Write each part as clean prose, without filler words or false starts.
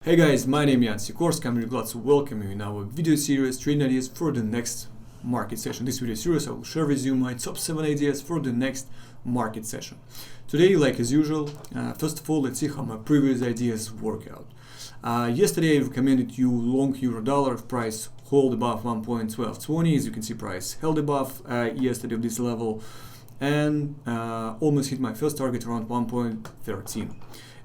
Hey guys, my name is Yan Sikorski. I'm really glad to welcome you in our video series Trading Ideas for the next market session. This video series I will share with you my top 7 ideas for the next market session. Today, like as usual, first of all, let's see how my previous ideas work out. Yesterday I recommended you long euro dollar if price hold above 1.1220. As you can see, price held above yesterday of this level and almost hit my first target around 1.13.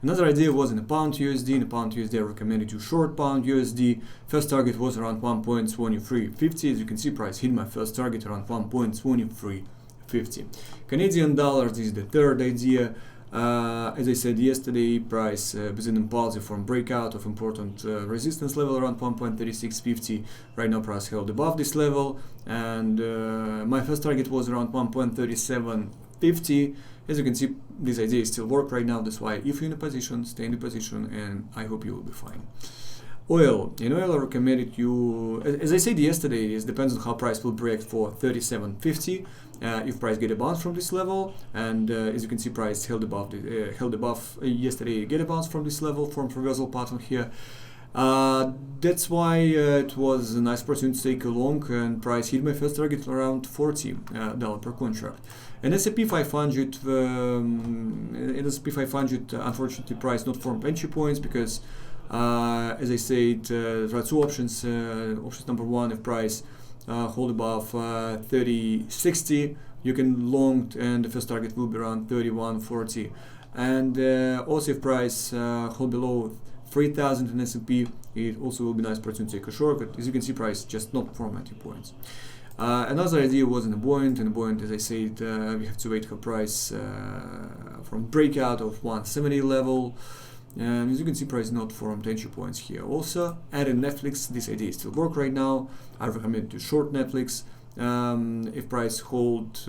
Another idea was in the pound USD. In the pound USD, I recommended you short pound USD. First target was around 1.2350. As you can see, price hit my first target around 1.2350. Canadian dollar, this is the third idea. As I said yesterday, price was an impulsive from breakout of important resistance level around 1.3650. Right now, price held above this level, and my first target was around 1.3750. As you can see, this idea still works right now. That's why if you're in a position, stay in the position, and I hope you will be fine. Oil. In oil, I recommended you, as I said yesterday, it depends on how price will break for 37.50. If price get a bounce from this level, and as you can see, price held above yesterday, get a bounce from this level from reversal pattern here. That's why it was a nice opportunity to take a long, and price hit my first target around $40 per contract. And S&P 500, unfortunately, price not formed entry points because, as I said, there are two options. Option number one, if price hold above 30.60, you can long, and the first target will be around 31.40. And also, if price hold below 3,000 in S&P, it also will be nice opportunity to take a short, but as you can see, price just not form entry points. Another idea was in the buoyant. In the buoyant, as I said, we have to wait for price from breakout of 170 level, and as you can see, price not formed entry points here. Also, and in Netflix, this idea still work right now. I recommend to short Netflix if price hold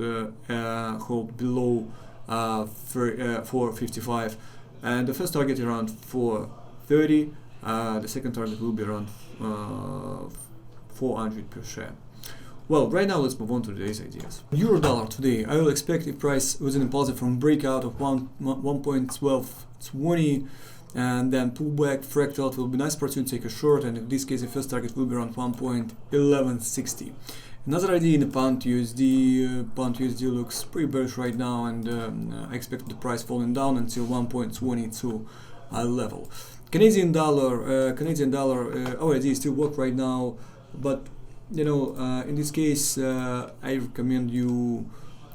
below 455, and the first target around 430. The second target will be around 400 per share. Well, right now let's move on to today's ideas. Euro dollar today, I will expect if price was an impulsive from breakout of 1.1220 and then pull back fractal, it will be nice opportunity to take a short, and in this case the first target will be around 1.1160. Another idea in the pound USD. Pound USD looks pretty bearish right now, and I expect the price falling down until 1.22 level. Canadian dollar, our idea still work right now, but in this case, I recommend you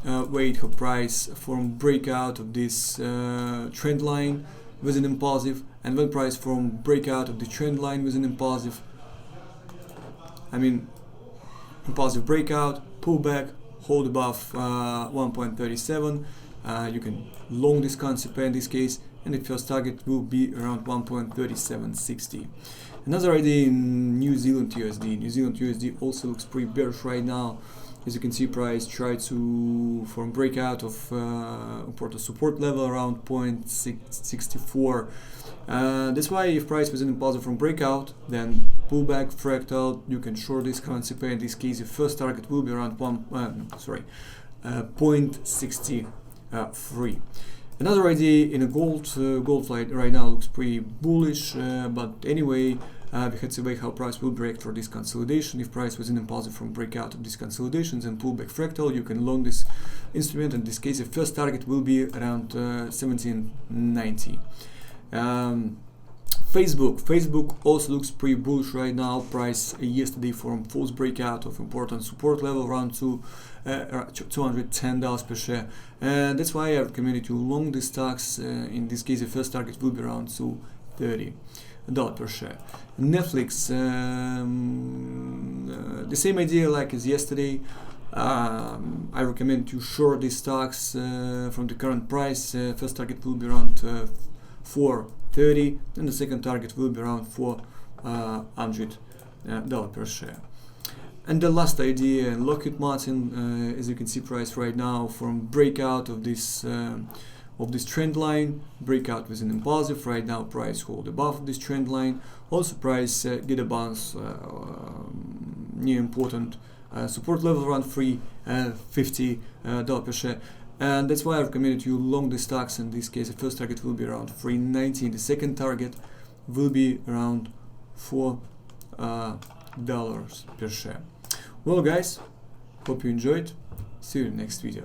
wait for price from breakout of this trend line with an impulsive, and when price from breakout of the trend line with an impulsive, impulsive breakout, pull back, hold above 1.37, you can long this concept in this case, and the first target will be around 1.3760. Another idea in New Zealand USD. New Zealand USD also looks pretty bearish right now. As you can see, price tried to form breakout of important support level around 0.64. That's why if price was an impulsive from breakout, then pullback fractal, you can short this concept. In this case, the first target will be around 0.63. Another idea in a gold right now looks pretty bullish, but anyway, we had to wait how price will break for this consolidation. If price was an impulsive from breakout of these consolidations and pullback fractal, you can long this instrument. In this case, the first target will be around 1790. Facebook also looks pretty bullish right now. Price yesterday formed false breakout of important support level around $210 per share, and that's why I recommend you long these stocks. In this case, the first target will be around $230 per share. Netflix, the same idea like as yesterday. I recommend you short these stocks from the current price. First target will be around 430, and the second target will be around $400 per share. And the last idea, Lockheed Martin, as you can see, price right now from breakout of this trend line, breakout with an impulsive. Right now, price hold above this trend line. Also, price get a bounce near important support level around $350 per share. And that's why I recommended you long the stocks. In this case, the first target will be around 390. The second target will be around $4 per share. Well guys, hope you enjoyed. See you in the next video.